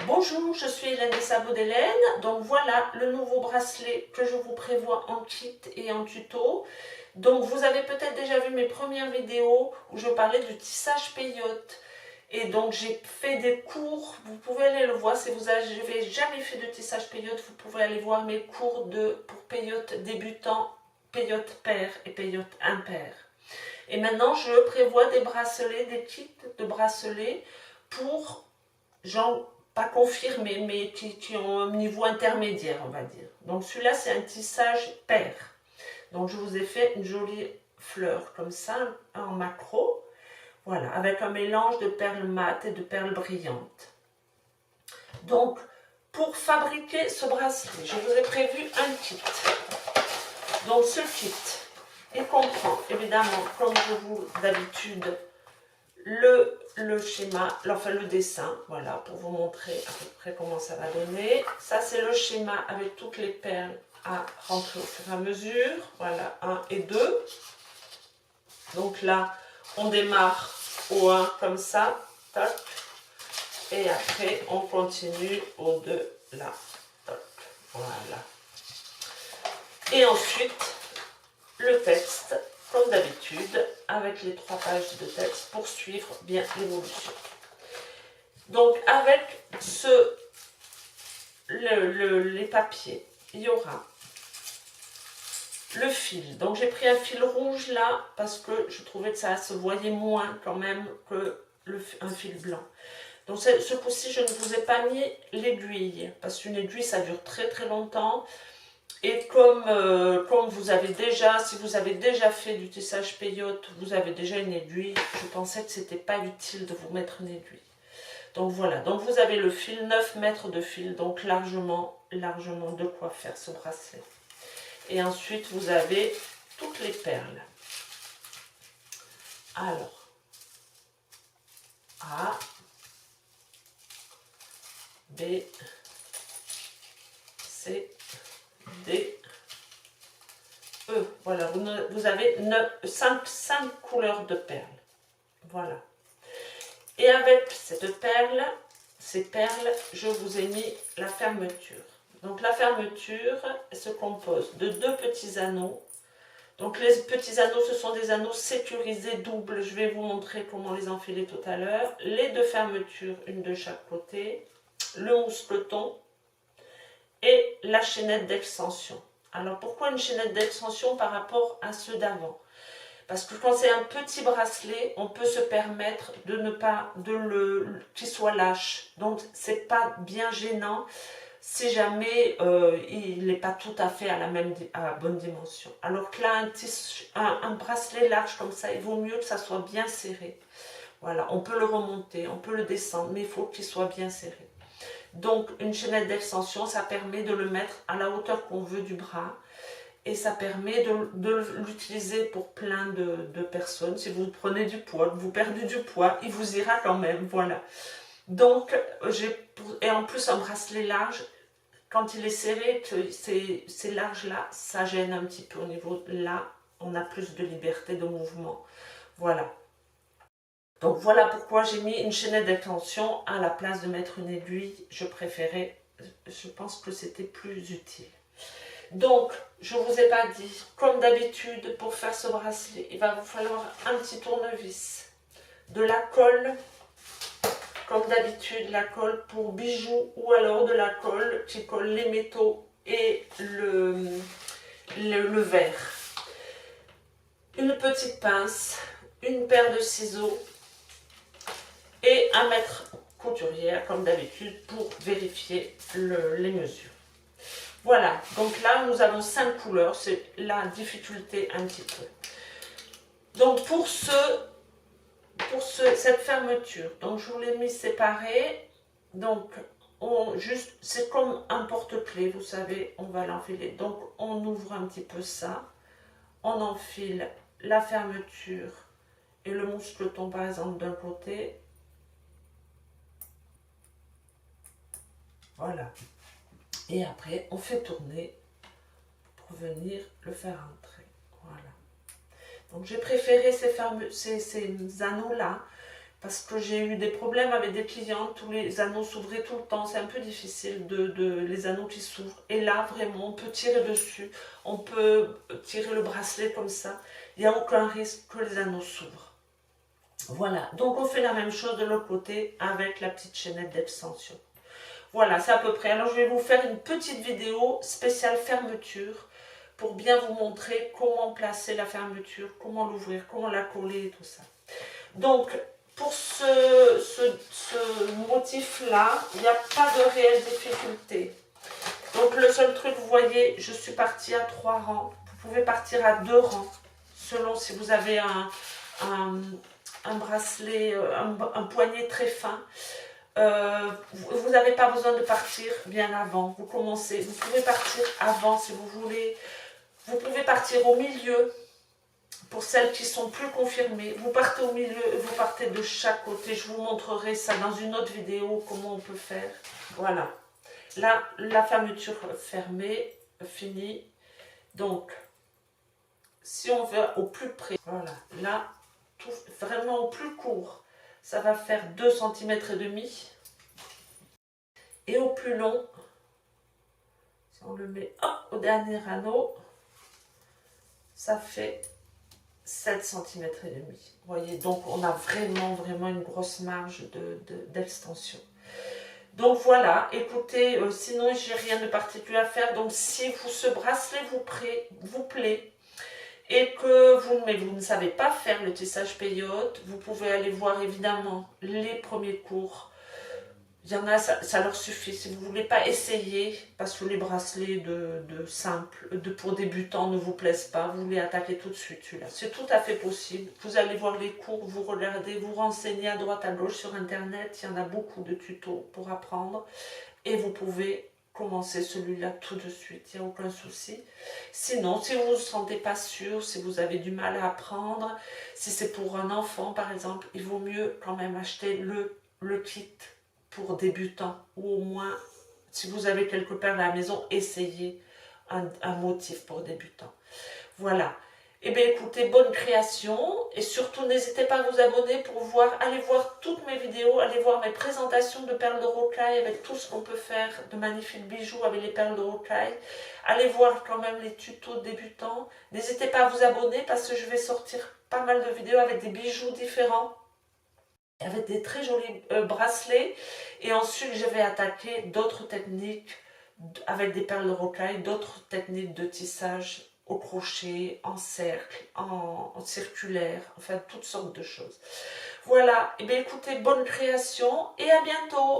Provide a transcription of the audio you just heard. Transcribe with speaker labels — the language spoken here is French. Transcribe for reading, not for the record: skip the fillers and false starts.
Speaker 1: Bonjour, je suis Hélène des Sabots d'Hélène. Donc voilà le nouveau bracelet que je vous prévois en kit et en tuto. Donc vous avez peut-être déjà vu mes premières vidéos où je parlais du tissage peyote. Et donc j'ai fait des cours, vous pouvez aller le voir si vous n'avez jamais fait de tissage peyote, vous pouvez aller voir mes cours pour peyote débutant, peyote pair et peyote impair. Et maintenant je prévois des bracelets, des kits de bracelets pour genre pas confirmés, mais qui ont un niveau intermédiaire, on va dire. Donc celui-là, c'est un tissage pair. Donc je vous ai fait une jolie fleur comme ça, en macro. Voilà, avec un mélange de perles mates et de perles brillantes. Donc, pour fabriquer ce bracelet, je vous ai prévu un kit. Donc ce kit, il comprend évidemment, comme je vous d'habitude, le schéma, enfin le dessin, voilà, pour vous montrer à peu près comment ça va donner. Ça, c'est le schéma avec toutes les perles à rentrer au fur et à mesure. Voilà, 1 et 2. Donc là, on démarre au 1 comme ça, toc, et après, on continue au 2, là, toc, voilà. Et ensuite, le texte, comme d'habitude, avec les 3 pages de texte pour suivre bien l'évolution. Donc avec les papiers, il y aura le fil. Donc j'ai pris un fil rouge là parce que je trouvais que ça se voyait moins quand même que un fil blanc. Donc ce coup-ci, je ne vous ai pas mis l'aiguille parce qu'une aiguille, ça dure très très longtemps. Et comme vous avez déjà, si vous avez déjà fait du tissage peyote, vous avez déjà une aiguille, je pensais que c'était pas utile de vous mettre une aiguille. Donc voilà, donc vous avez le fil, 9 mètres de fil, donc largement de quoi faire ce bracelet. Et ensuite, vous avez toutes les perles. Alors, A, B, C, D, E. Voilà, vous avez 5 couleurs de perles. Voilà. Et avec ces perles, je vous ai mis la fermeture. Donc la fermeture se compose de 2 petits anneaux. Donc les petits anneaux, ce sont des anneaux sécurisés doubles. Je vais vous montrer comment les enfiler tout à l'heure. Les 2 fermetures, une de chaque côté. Le mousqueton et la chaînette d'extension. Alors pourquoi une chaînette d'extension par rapport à ceux d'avant? Parce que quand c'est un petit bracelet, on peut se permettre de ne pas qu'il soit lâche. Donc c'est pas bien gênant si jamais il n'est pas tout à fait à la bonne dimension. Alors que là, un bracelet large comme ça, il vaut mieux que ça soit bien serré. Voilà, on peut le remonter, on peut le descendre, mais il faut qu'il soit bien serré. Donc une chaînette d'extension, ça permet de le mettre à la hauteur qu'on veut du bras. Et ça permet de l'utiliser pour plein de personnes. Si vous prenez du poids, que vous perdez du poids, il vous ira quand même, voilà. Donc, et en plus un bracelet large, quand il est serré, que c'est large là, ça gêne un petit peu au niveau là, on a plus de liberté de mouvement. Voilà. Donc voilà pourquoi j'ai mis une chaînette d'extension à la place de mettre une aiguille. Je pense que c'était plus utile. Donc, je ne vous ai pas dit, comme d'habitude, pour faire ce bracelet, il va vous falloir un petit tournevis, de la colle, comme d'habitude, la colle pour bijoux, ou alors de la colle qui colle les métaux et le verre. Une petite pince, une paire de ciseaux et un mètre couturière, comme d'habitude, pour vérifier les mesures. Voilà, donc là nous avons 5 couleurs, c'est la difficulté un petit peu. Donc pour cette fermeture, donc je vous l'ai mis séparé, donc c'est comme un porte-clés, vous savez, on va l'enfiler. Donc on ouvre un petit peu ça, on enfile la fermeture et le mousqueton par exemple d'un côté. Voilà. Et après, on fait tourner pour venir le faire entrer. Voilà. Donc, j'ai préféré ces anneaux-là parce que j'ai eu des problèmes avec des clientes, tous les anneaux s'ouvraient tout le temps, c'est un peu difficile les anneaux qui s'ouvrent. Et là, vraiment, on peut tirer dessus, on peut tirer le bracelet comme ça, il n'y a aucun risque que les anneaux s'ouvrent. Voilà, donc on fait la même chose de l'autre côté avec la petite chaînette d'extension. Voilà, c'est à peu près. Alors je vais vous faire une petite vidéo spéciale fermeture pour bien vous montrer comment placer la fermeture, comment l'ouvrir, comment la coller et tout ça. Donc, pour ce motif-là, il n'y a pas de réelle difficulté. Donc, le seul truc, vous voyez, je suis partie à 3 rangs. Vous pouvez partir à 2 rangs, selon si vous avez un bracelet, un poignet très fin. Vous n'avez pas besoin de partir bien avant. Vous commencez, vous pouvez partir avant si vous voulez. Vous pouvez partir au milieu. Pour celles qui sont plus confirmées, vous partez au milieu, vous partez de chaque côté. Je vous montrerai ça dans une autre vidéo, comment on peut faire. Voilà. Là, la fermeture fermée, finie. Donc, si on va au plus près, voilà. Là, tout, vraiment au plus court, ça va faire 2 cm et demi. Et au plus long, si on le met hop, au dernier anneau, ça fait 7 cm et demi. Vous voyez, donc on a vraiment une grosse marge d'extension. Donc voilà, écoutez, sinon j'ai rien de particulier à faire. Donc si ce bracelet vous plaît et que vous ne savez pas faire le tissage peyote, vous pouvez aller voir évidemment les premiers cours. Il y en a, ça leur suffit. Si vous ne voulez pas essayer, parce que les bracelets pour débutants ne vous plaisent pas, vous voulez attaquer tout de suite celui-là. C'est tout à fait possible. Vous allez voir les cours, vous regardez, vous renseignez à droite à gauche sur Internet. Il y en a beaucoup de tutos pour apprendre. Et vous pouvez commencer celui-là tout de suite, il n'y a aucun souci. Sinon, si vous ne vous sentez pas sûr, si vous avez du mal à apprendre, si c'est pour un enfant par exemple, il vaut mieux quand même acheter le kit pour débutants, ou au moins, si vous avez quelques perles à la maison, essayez un motif pour débutants. Voilà. Eh bien écoutez, bonne création, et surtout n'hésitez pas à vous abonner pour aller voir toutes mes vidéos, allez voir mes présentations de perles de rocaille avec tout ce qu'on peut faire de magnifiques bijoux avec les perles de rocaille. Allez voir quand même les tutos de débutants. N'hésitez pas à vous abonner parce que je vais sortir pas mal de vidéos avec des bijoux différents, avec des très jolis bracelets, et ensuite je vais attaquer d'autres techniques avec des perles de rocaille, d'autres techniques de tissage au crochet, en cercle, en circulaire, enfin toutes sortes de choses. Voilà, et bien écoutez, bonne création et à bientôt.